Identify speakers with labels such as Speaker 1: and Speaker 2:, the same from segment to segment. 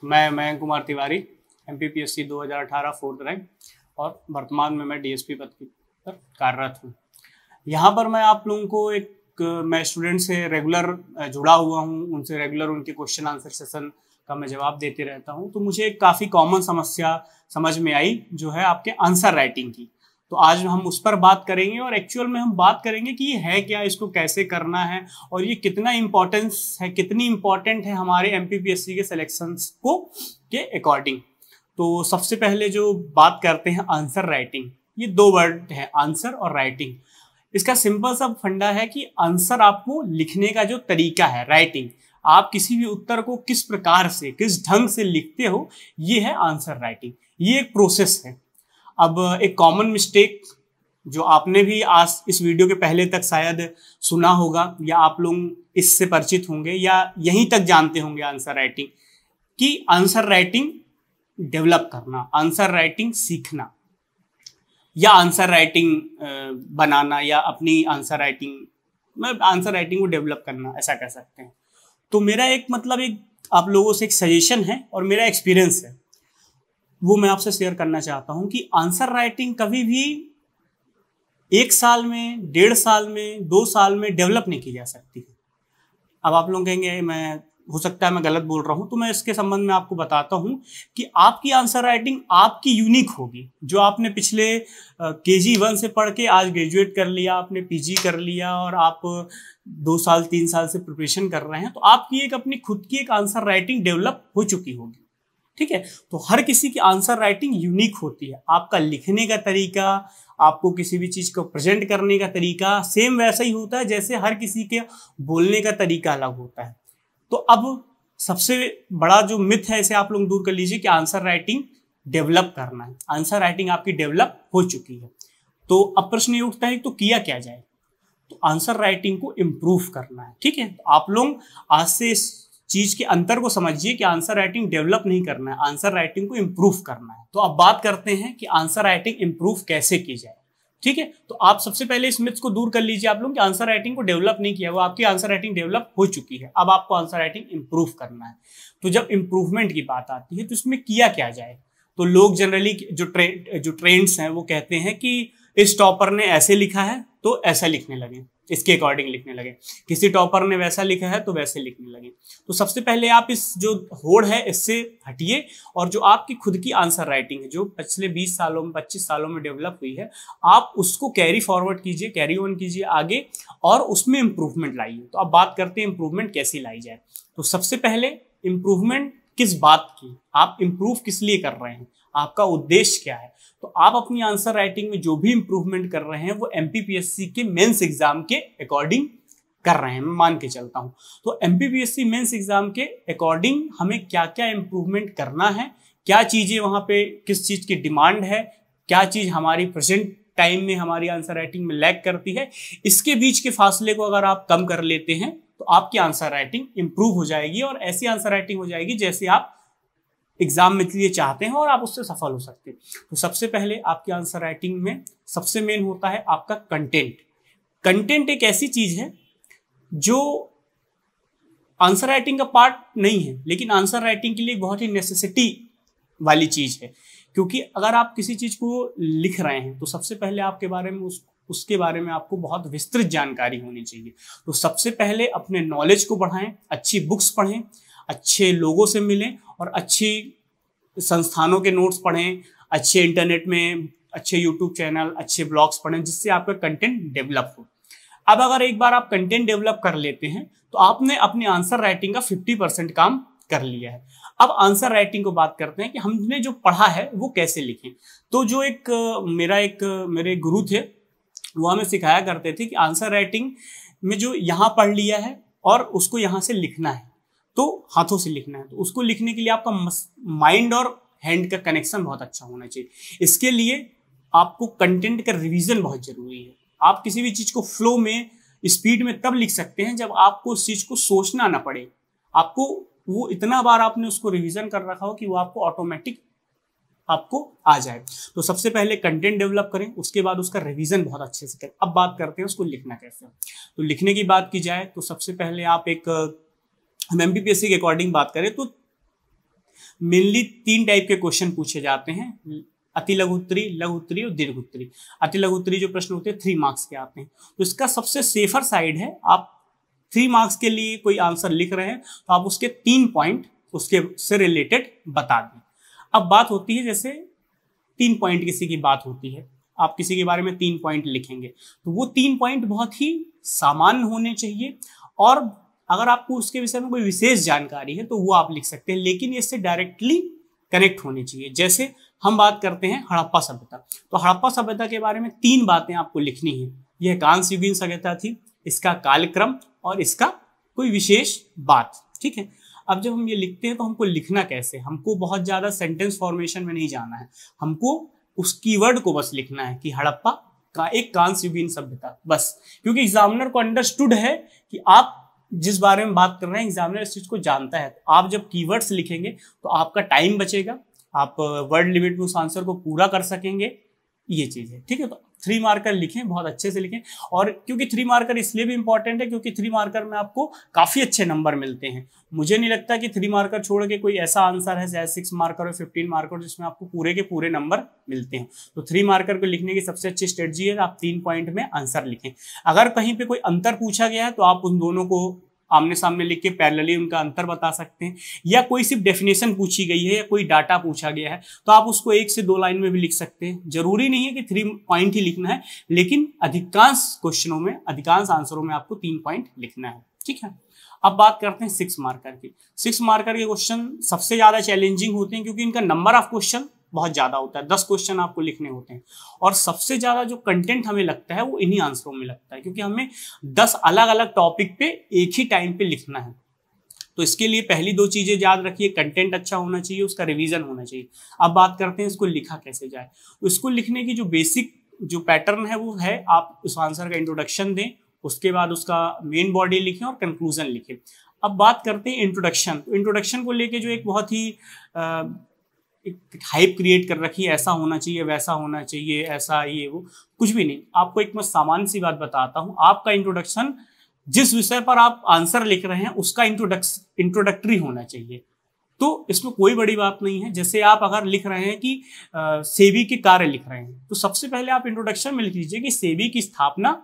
Speaker 1: मैं Mayank Kumar Tiwari, MPPSC 2018 fourth rank और वर्तमान में मैं DSP पद पर कार्यरत हूँ। यहाँ पर मैं आप लोगों को मैं स्टूडेंट से रेगुलर जुड़ा हुआ हूँ, उनसे रेगुलर उनके क्वेश्चन आंसर सेशन का मैं जवाब देते रहता हूँ। तो मुझे एक काफ़ी कॉमन समस्या समझ में आई जो है आपके आंसर राइटिंग की। तो आज हम उस पर बात करेंगे और एक्चुअल में हम बात करेंगे कि ये है क्या, इसको कैसे करना है और ये कितना इम्पोर्टेंस है, कितनी इम्पोर्टेंट है हमारे MPPSC के सिलेक्शंस को के अकॉर्डिंग। तो सबसे पहले जो बात करते हैं आंसर राइटिंग, ये दो वर्ड है आंसर और राइटिंग। इसका सिंपल सा फंडा है कि आंसर आपको लिखने का जो तरीका है, राइटिंग, आप किसी भी उत्तर को किस प्रकार से किस ढंग से लिखते हो, ये है आंसर राइटिंग। ये एक प्रोसेस है। अब एक कॉमन मिस्टेक जो आपने भी आज इस वीडियो के पहले तक शायद सुना होगा या आप लोग इससे परिचित होंगे या यहीं तक जानते होंगे आंसर राइटिंग, कि आंसर राइटिंग डेवलप करना, आंसर राइटिंग सीखना या आंसर राइटिंग बनाना या अपनी आंसर राइटिंग को डेवलप करना, ऐसा कह सकते हैं। तो मेरा एक आप लोगों से एक सजेशन है और मेरा एक्सपीरियंस है, वो मैं आपसे शेयर करना चाहता हूं कि आंसर राइटिंग कभी भी 1 साल में, 1.5 साल में, 2 साल में डेवलप नहीं की जा सकती है। अब आप लोग कहेंगे हो सकता है मैं गलत बोल रहा हूं, तो मैं इसके संबंध में आपको बताता हूं कि आपकी आंसर राइटिंग आपकी यूनिक होगी। जो आपने पिछले KG 1 से पढ़ के आज ग्रेजुएट कर लिया, आपने PG कर लिया और आप 2 साल 3 साल से प्रिपरेशन कर रहे हैं, तो आपकी एक अपनी खुद की एक आंसर राइटिंग डेवलप हो चुकी होगी। ठीक है, तो हर किसी की आंसर राइटिंग यूनिक होती है। आपका लिखने का तरीका, आपको किसी भी चीज को प्रेजेंट करने का तरीका सेम वैसा ही होता है जैसे हर किसी के बोलने का तरीका अलग होता है। तो अब सबसे बड़ा जो मिथ है इसे आप लोग दूर कर लीजिए कि आंसर राइटिंग डेवलप करना है। आंसर राइटिंग आपकी डेवलप हो चुकी है। तो अब प्रश्न ये उठता है तो किया क्या जाए? तो आंसर राइटिंग को इम्प्रूव करना है। ठीक है, तो आप लोग आज से इस चीज के अंतर को समझिए कि आंसर राइटिंग डेवलप नहीं करना है, आंसर राइटिंग को इम्प्रूव करना है। तो अब बात करते हैं कि आंसर राइटिंग इम्प्रूव कैसे की जाए। ठीक है, तो आप सबसे पहले इस मिथ को दूर कर लीजिए आप लोग कि आंसर राइटिंग को डेवलप नहीं किया, वो आपकी आंसर राइटिंग डेवलप हो चुकी है। अब आपको आंसर राइटिंग इम्प्रूव करना है। तो जब इम्प्रूवमेंट की बात आती है तो इसमें किया क्या जाए? तो लोग जनरली जो ट्रेंड्स हैं वो कहते हैं कि इस टॉपर ने ऐसे लिखा है तो ऐसा लिखने लगे, इसके अकॉर्डिंग लिखने लगे, किसी टॉपर ने वैसा लिखा है तो वैसे लिखने लगे। तो सबसे पहले आप इस जो होड़ है इससे हटिए और जो आपकी खुद की आंसर राइटिंग है जो पिछले 20 सालों में 25 सालों में डेवलप हुई है, आप उसको कैरी फॉरवर्ड कीजिए, कैरी ऑन कीजिए आगे और उसमें इंप्रूवमेंट लाइए। तो अब बात करते हैं इंप्रूवमेंट कैसे लाई जाए। तो सबसे पहले इंप्रूवमेंट किस बात की, आप इंप्रूव किस लिए कर रहे हैं, आपका उद्देश्य क्या है? तो आप अपनी आंसर राइटिंग में जो भी इंप्रूवमेंट कर रहे हैं वो MPPSC के मेंस एग्जाम के अकॉर्डिंग कर रहे हैं, मैं मान के चलता हूं। तो MPPSC मेंस एग्जाम के अकॉर्डिंग हमें क्या क्या इंप्रूवमेंट करना है, क्या चीजें वहां पे किस चीज की डिमांड है, क्या चीज हमारी प्रेजेंट टाइम में हमारी आंसर राइटिंग में लैग करती है, इसके बीच के फासले को अगर आप कम कर लेते हैं तो आपकी आंसर राइटिंग इंप्रूव हो जाएगी और ऐसी आंसर राइटिंग हो जाएगी जैसे आप एग्जाम में लिए चाहते हैं और आप उससे सफल हो सकते हैं। तो सबसे पहले आपकी आंसर राइटिंग में सबसे मेन होता है आपका कंटेंट। कंटेंट एक ऐसी चीज है जो आंसर राइटिंग का पार्ट नहीं है, लेकिन आंसर राइटिंग के लिए बहुत ही नेसेसिटी वाली चीज है। क्योंकि अगर आप किसी चीज को लिख रहे हैं तो सबसे पहले आपके बारे में उसके बारे में आपको बहुत विस्तृत जानकारी होनी चाहिए। तो सबसे पहले अपने नॉलेज को बढ़ाएं, अच्छी बुक्स पढ़ें, अच्छे लोगों से मिलें और अच्छी संस्थानों के नोट्स पढ़ें, अच्छे इंटरनेट में अच्छे यूट्यूब चैनल, अच्छे ब्लॉग्स पढ़ें जिससे आपका कंटेंट डेवलप हो। अब अगर एक बार आप कंटेंट डेवलप कर लेते हैं तो आपने अपनी आंसर राइटिंग का 50% काम कर लिया है। अब आंसर राइटिंग को बात करते हैं कि हमने जो पढ़ा है वो कैसे लिखें। तो जो मेरे गुरु थे वो हमें सिखाया करते थे कि आंसर राइटिंग में जो यहाँ पढ़ लिया है और उसको यहाँ से लिखना है, तो हाथों से लिखना है। तो उसको लिखने के लिए आपका माइंड और हैंड का कनेक्शन बहुत अच्छा होना चाहिए। इसके लिए आपको कंटेंट का रिवीजन बहुत जरूरी है। आप किसी भी चीज को फ्लो में, स्पीड में तब लिख सकते हैं जब आपको उस चीज को सोचना ना पड़े, आपको वो इतना बार आपने उसको रिवीजन कर रखा हो कि वो आपको ऑटोमेटिक आपको आ जाए। तो सबसे पहले कंटेंट डेवलप करें, उसके बाद उसका रिवीजन बहुत अच्छे से करें। अब बात करते हैं उसको लिखना कैसे। तो लिखने की बात की जाए तो सबसे पहले आप हम MPPSC के अकॉर्डिंग बात करें तो मेनली 3 टाइप के क्वेश्चन पूछे जाते हैं, अति लघु उत्तरी, लघु उत्तरी और दीर्घ उत्तरी। अति लघु उत्तरी जो प्रश्न होते हैं 3 मार्क्स के आते हैं। तो इसका सबसे सेफर साइड है, आप 3 मार्क्स के लिए कोई आंसर लिख रहे हैं तो आप उसके 3 पॉइंट उसके से रिलेटेड बता दें। अब बात होती है, जैसे 3 पॉइंट किसी की बात होती है, आप किसी के बारे में 3 पॉइंट लिखेंगे तो वो 3 पॉइंट बहुत ही सामान्य होने चाहिए, और अगर आपको उसके विषय में कोई विशेष जानकारी है तो वो आप लिख सकते हैं, लेकिन इससे डायरेक्टली कनेक्ट होनी चाहिए। जैसे हम बात करते हैं हड़प्पा सभ्यता, तो हड़प्पा सभ्यता के बारे में 3 बातें आपको लिखनी है। यह कांस्ययुगीन सभ्यता थी, इसका कालक्रम और इसका कोई विशेष बात, ठीक है। अब जब हम ये लिखते हैं तो हमको लिखना कैसे, हमको बहुत ज्यादा सेंटेंस फॉर्मेशन में नहीं जाना है, हमको उस कीवर्ड को बस लिखना है कि हड़प्पा का एक कांस्ययुगीन सभ्यता, बस। क्योंकि एग्जामिनर को अंडरस्टूड है कि आप जिस बारे में बात कर रहे हैं एग्जामिनर इस चीज को जानता है। तो आप जब कीवर्ड्स लिखेंगे तो आपका टाइम बचेगा, आप वर्ड लिमिट में उस आंसर को पूरा कर सकेंगे, ये चीज है, ठीक है। तो 3 मार्कर लिखें, बहुत अच्छे से लिखें। और क्योंकि 3 मार्कर इसलिए भी इंपॉर्टेंट है क्योंकि 3 मार्कर में आपको काफी अच्छे नंबर मिलते हैं। मुझे नहीं लगता कि 3 मार्कर छोड़ के कोई ऐसा आंसर है चाहे 6 मार्कर और 15 मार्कर जिसमें आपको पूरे के पूरे नंबर मिलते हैं। तो 3 मार्कर को लिखने की सबसे अच्छी स्ट्रेटजी है आप 3 पॉइंट में आंसर लिखें। अगर कहीं पे कोई अंतर पूछा गया है तो आप उन दोनों को आमने सामने लिख के पैरेलली उनका अंतर बता सकते हैं, या कोई सिर्फ डेफिनेशन पूछी गई है या कोई डाटा पूछा गया है तो आप उसको 1 से 2 लाइन में भी लिख सकते हैं। जरूरी नहीं है कि 3 पॉइंट ही लिखना है, लेकिन अधिकांश क्वेश्चनों में, अधिकांश आंसरों में आपको 3 पॉइंट लिखना है, ठीक है। अब बात करते हैं 6 मार्कर की। 6 मार्कर के क्वेश्चन सबसे ज्यादा चैलेंजिंग होते हैं क्योंकि इनका नंबर ऑफ क्वेश्चन बहुत ज्यादा होता है, 10 क्वेश्चन आपको लिखने होते हैं, और सबसे ज्यादा जो कंटेंट हमें लगता है वो इन्हीं आंसरों में लगता है, क्योंकि हमें 10 अलग अलग टॉपिक पे एक ही टाइम पे लिखना है। तो इसके लिए पहली 2 चीजें याद रखिए, कंटेंट अच्छा होना चाहिए, उसका रिवीजन होना चाहिए। अब बात करते हैं इसको लिखा कैसे जाए। तो इसको लिखने की जो बेसिक जो पैटर्न है वो है, आप उस आंसर का इंट्रोडक्शन दें, उसके बाद उसका मेन बॉडी लिखें और कंक्लूजन लिखें। अब बात करते हैं इंट्रोडक्शन। तो इंट्रोडक्शन को लेके जो एक बहुत ही एक हाइप क्रिएट कर रखी है, ऐसा होना चाहिए, वैसा होना चाहिए, ऐसा ये वो, कुछ भी नहीं। आपको एक मैं सामान्य सी बात बताता हूँ, आपका इंट्रोडक्शन जिस विषय पर आप आंसर लिख रहे हैं उसका इंट्रोडक्टरी होना चाहिए। तो इसमें कोई बड़ी बात नहीं है। जैसे आप अगर लिख रहे हैं कि सेबी के कार्य लिख रहे हैं तो सबसे पहले आप इंट्रोडक्शन में लिख लीजिए कि सेबी की स्थापना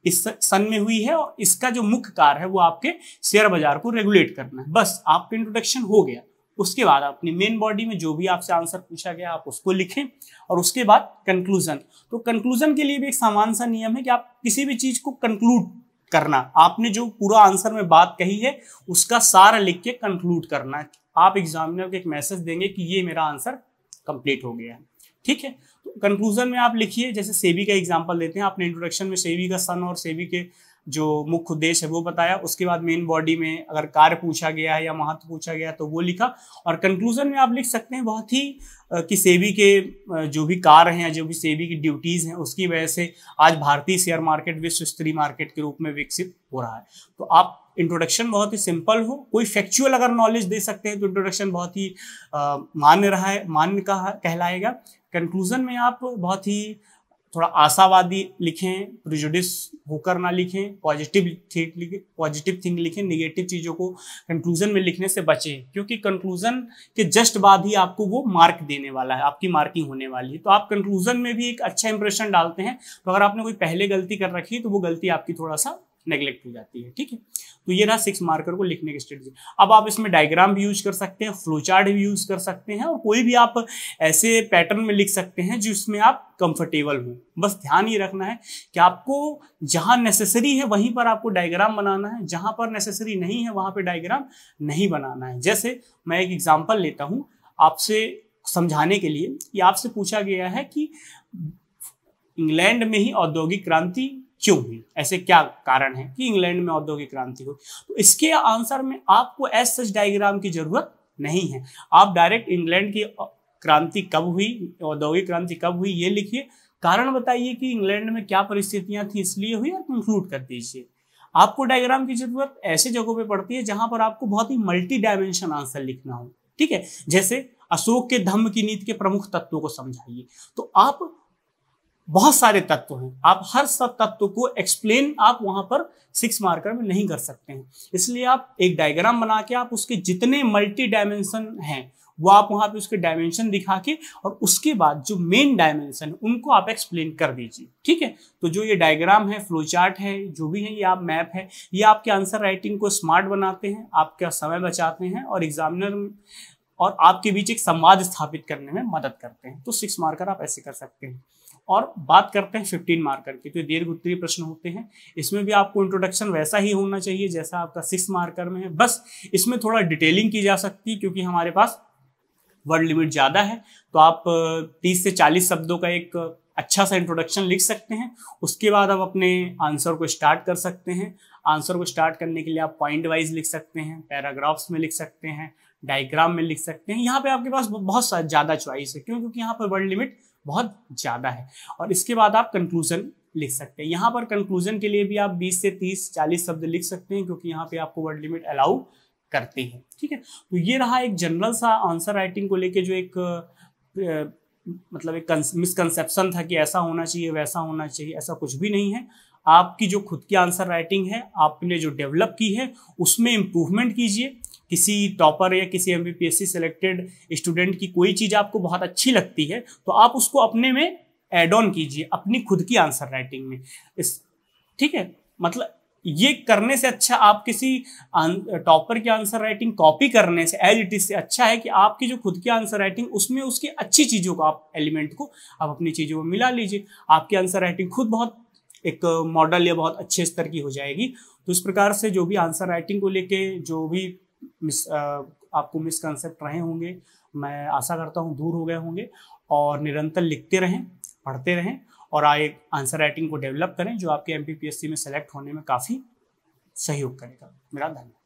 Speaker 1: इस सन में हुई है और इसका जो मुख्य कार्य है वो आपके शेयर बाजार को रेगुलेट करना है, बस आपका इंट्रोडक्शन हो गया। उसके बाद अपनी मेन बॉडी में जो भी आपसे आंसर पूछा गया आप उसको लिखें, और उसके बाद कंक्लूजन। तो कंक्लूजन के लिए भी एक सामान्य सा नियम है कि आप किसी भी चीज को कंक्लूड करना, आपने जो पूरा आंसर में बात कही है उसका सार लिख के कंक्लूड करना है। आप एग्जामिनर को एक मैसेज देंगे कि ये मेरा आंसर कंप्लीट हो गया है, ठीक है। तो कंक्लूजन में आप लिखिए, जैसे सेबी का एग्जांपल देते हैं, आपने इंट्रोडक्शन में सेबी का सन और सेबी के जो मुख्य उद्देश्य है वो बताया, उसके बाद मेन बॉडी में अगर कार्य पूछा गया है या महत्व पूछा गया तो वो लिखा, और कंक्लूजन में आप लिख सकते हैं बहुत ही कि सेबी के जो भी कार्य हैं, जो भी सेबी की ड्यूटीज हैं, उसकी वजह से आज भारतीय शेयर मार्केट विश्व स्तरीय मार्केट के रूप में विकसित हो रहा है। तो आप इंट्रोडक्शन बहुत ही सिंपल हो, कोई फैक्चुअल अगर नॉलेज दे सकते हैं तो इंट्रोडक्शन बहुत ही मान्य कहलाएगा। कंक्लूजन में आप बहुत ही थोड़ा आशावादी लिखें, प्रिजुडिस होकर ना लिखें, पॉजिटिव थिंग लिखें, नेगेटिव चीज़ों को कंक्लूजन में लिखने से बचें, क्योंकि कंक्लूजन के जस्ट बाद ही आपको वो मार्क देने वाला है, आपकी मार्किंग होने वाली है। तो आप कंक्लूजन में भी एक अच्छा इंप्रेशन डालते हैं, तो अगर आपने कोई पहले गलती कर रखी है तो वो गलती आपकी थोड़ा सा नेग्लेक्ट हो जाती है, ठीक है। तो ये रहा 6 मार्कर को लिखने की स्ट्रेटजी। अब आप इसमें डायग्राम भी यूज कर सकते हैं, फ्लो चार्ट भी यूज कर सकते हैं, और कोई भी आप ऐसे पैटर्न में लिख सकते हैं जिसमें आप कंफर्टेबल हो। बस ध्यान ये रखना है कि आपको जहां नेसेसरी है वहीं पर आपको डायग्राम बनाना है, जहां पर नेसेसरी नहीं है वहां पर डायग्राम नहीं बनाना है। जैसे मैं एक एग्जाम्पल लेता हूं आपसे समझाने के लिए, कि आपसे पूछा गया है कि इंग्लैंड में ही औद्योगिक क्रांति क्यों हुई, ऐसे क्या कारण है कि इंग्लैंड में औद्योगिक क्रांति हुई। तो इसके आंसर में आपको एज सच डायग्राम की जरूरत नहीं है, आप डायरेक्ट इंग्लैंड की क्रांति कब हुई, औद्योगिक क्रांति कब हुई ये लिखिए, कारण बताइए कि इंग्लैंड में क्या परिस्थितियां थी इसलिए हुई, और कंक्लूड कर दीजिए। आपको डायग्राम की जरूरत ऐसे जगहों पे पड़ती है जहां पर आपको बहुत ही मल्टी डायमेंशन आंसर लिखना हो, ठीक है। जैसे अशोक के धम्म की नीति के प्रमुख तत्वों को समझाइए, तो आप बहुत सारे तत्व हैं, आप हर सब तत्व को एक्सप्लेन आप वहां पर 6 मार्कर में नहीं कर सकते हैं। इसलिए आप एक डायग्राम बना के आप उसके जितने मल्टी डायमेंशन हैं वो आप वहां पे उसके डायमेंशन दिखा के और उसके बाद जो मेन डायमेंशन है उनको आप एक्सप्लेन कर दीजिए। ठीक है, तो जो ये डायग्राम है, फ्लो चार्ट है, जो भी है, ये आप मैप है, ये आपके आंसर राइटिंग को स्मार्ट बनाते हैं, आपका समय बचाते हैं और एग्जामिनर और आपके बीच एक संवाद स्थापित करने में मदद करते हैं। तो 6 मार्कर आप ऐसे कर सकते हैं। और बात करते हैं 15 मार्कर की, तो दीर्घ उत्तरीय प्रश्न होते हैं। इसमें भी आपको इंट्रोडक्शन वैसा ही होना चाहिए जैसा आपका 6 मार्कर में है, बस इसमें थोड़ा डिटेलिंग की जा सकती है क्योंकि हमारे पास वर्ड लिमिट ज़्यादा है। तो आप 30 से 40 शब्दों का एक अच्छा सा इंट्रोडक्शन लिख सकते हैं। उसके बाद आप अपने आंसर को स्टार्ट कर सकते हैं। आंसर को स्टार्ट करने के लिए आप पॉइंट वाइज लिख सकते हैं, पैराग्राफ्स में लिख सकते हैं, डायग्राम में लिख सकते हैं। यहाँ पे आपके पास बहुत ज़्यादा चॉइस है, क्यों? क्योंकि यहाँ पर वर्ड लिमिट बहुत ज़्यादा है। और इसके बाद आप कंक्लूजन लिख सकते हैं। यहाँ पर कंक्लूजन के लिए भी आप 20 से 30-40 शब्द लिख सकते हैं क्योंकि यहाँ पे आपको वर्ड लिमिट अलाउ करती है। ठीक है, तो ये रहा एक जनरल सा आंसर राइटिंग को लेके जो एक मतलब एक मिसकंसेप्शन था कि ऐसा होना चाहिए वैसा होना चाहिए, ऐसा कुछ भी नहीं है। आपकी जो खुद की आंसर राइटिंग है आपने जो डेवलप की है उसमें इम्प्रूवमेंट कीजिए। किसी टॉपर या किसी एमपीपीएससी सिलेक्टेड स्टूडेंट की कोई चीज़ आपको बहुत अच्छी लगती है तो आप उसको अपने में ऐड ऑन कीजिए अपनी खुद की आंसर राइटिंग में। ठीक है, मतलब ये करने से अच्छा आप किसी टॉपर की आंसर राइटिंग कॉपी करने से एज इट इज से अच्छा है कि आपकी जो खुद की आंसर राइटिंग उसमें उसकी अच्छी चीज़ों को आप एलिमेंट को आप अपनी चीज़ों में मिला लीजिए। आपकी आंसर राइटिंग खुद बहुत एक मॉडल या बहुत अच्छे स्तर की हो जाएगी। तो इस प्रकार से जो भी आंसर राइटिंग को लेके जो भी आपको मिसकंसेप्ट रहे होंगे मैं आशा करता हूँ दूर हो गए होंगे। और निरंतर लिखते रहें, पढ़ते रहें और आए आंसर राइटिंग को डेवलप करें जो आपके एमपीपीएससी में सेलेक्ट होने में काफ़ी सहयोग करेगा। मेरा धन्यवाद।